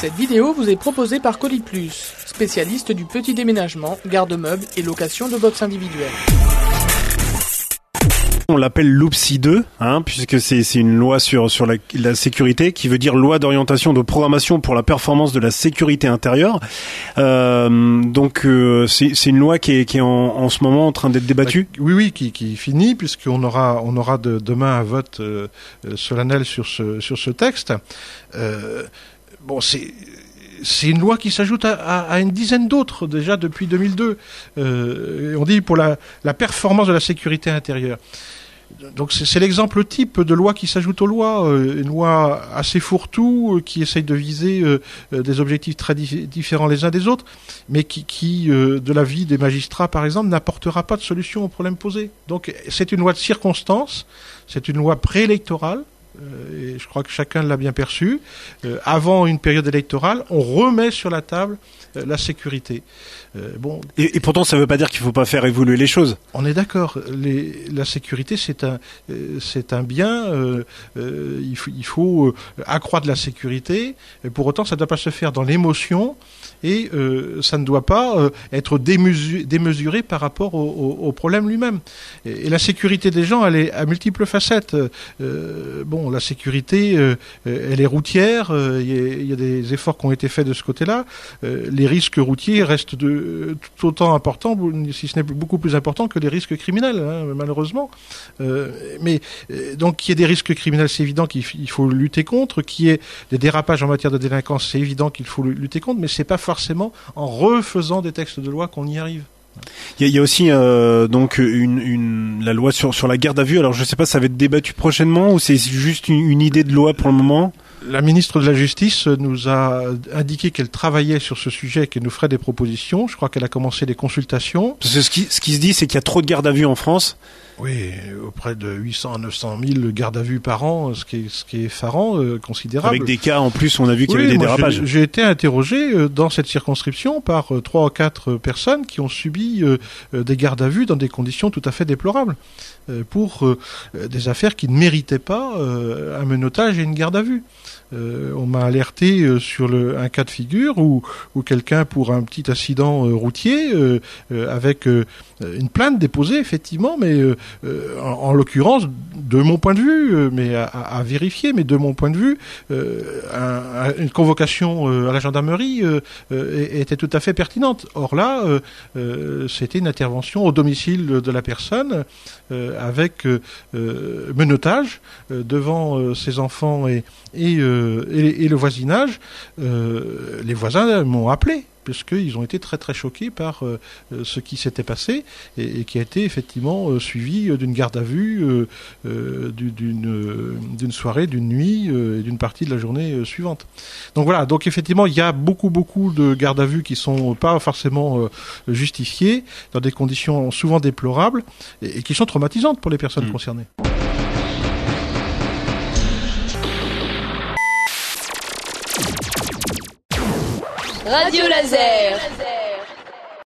Cette vidéo vous est proposée par Coliplus, spécialiste du petit déménagement, garde-meubles et location de box individuelles. On l'appelle l'OPSI 2, puisque c'est une loi sur la sécurité, qui veut dire loi d'orientation de programmation pour la performance de la sécurité intérieure. Donc c'est une loi qui est en ce moment en train d'être débattue. Oui, qui finit, puisqu'on aura demain un vote solennel sur ce texte. C'est une loi qui s'ajoute à une dizaine d'autres déjà depuis 2002. On dit pour la performance de la sécurité intérieure. Donc c'est l'exemple type de loi qui s'ajoute aux lois, une loi assez fourre-tout qui essaye de viser des objectifs très différents les uns des autres, mais qui de l'avis des magistrats par exemple, n'apportera pas de solution aux problèmes posés. Donc c'est une loi de circonstance, c'est une loi préélectorale. Et je crois que chacun l'a bien perçu. Avant une période électorale, on remet sur la table la sécurité. Et pourtant, ça ne veut pas dire qu'il ne faut pas faire évoluer les choses. On est d'accord. La sécurité, c'est un bien. Il faut accroître la sécurité. Et pour autant, ça ne doit pas se faire dans l'émotion. Et ça ne doit pas être démesuré par rapport au problème lui-même. Et la sécurité des gens, elle est à multiples facettes. La sécurité, elle est routière. Il y a des efforts qui ont été faits de ce côté-là. Les risques routiers restent tout autant importants, si ce n'est beaucoup plus importants que les risques criminels, malheureusement. Donc, qu'il y ait des risques criminels, c'est évident qu'il faut lutter contre. Qu'il y ait des dérapages en matière de délinquance, c'est évident qu'il faut lutter contre. Mais c'est pas forcément en refaisant des textes de loi qu'on y arrive. Il y a aussi donc la loi sur la garde à vue. Alors je sais pas, ça va être débattu prochainement ou c'est juste une idée de loi pour le moment? La ministre de la Justice nous a indiqué qu'elle travaillait sur ce sujet et qu'elle nous ferait des propositions. Je crois qu'elle a commencé des consultations. Parce que ce qui se dit, c'est qu'il y a trop de garde à vue en France. Oui, auprès de 800 à 900 000 gardes à vue par an, ce qui est effarant, considérable. Avec des cas, en plus, on a vu qu'il y avait des dérapages. J'ai été interrogé dans cette circonscription par 3 ou 4 personnes qui ont subi des gardes à vue dans des conditions tout à fait déplorables pour des affaires qui ne méritaient pas un menottage et une garde à vue. On m'a alerté sur un cas de figure où quelqu'un, pour un petit accident routier, avec une plainte déposée effectivement, mais en l'occurrence, de mon point de vue, mais à vérifier, mais de mon point de vue, une convocation à la gendarmerie était tout à fait pertinente. Or là, c'était une intervention au domicile de la personne avec menottage devant ses enfants et le voisinage. Les voisins m'ont appelé puisqu'ils ont été très très choqués par ce qui s'était passé et qui a été effectivement suivi d'une garde à vue, d'une soirée, d'une nuit et d'une partie de la journée suivante. Donc voilà, donc effectivement il y a beaucoup de gardes à vue qui sont pas forcément justifiées dans des conditions souvent déplorables et qui sont traumatisantes pour les personnes concernées. Radio Laser.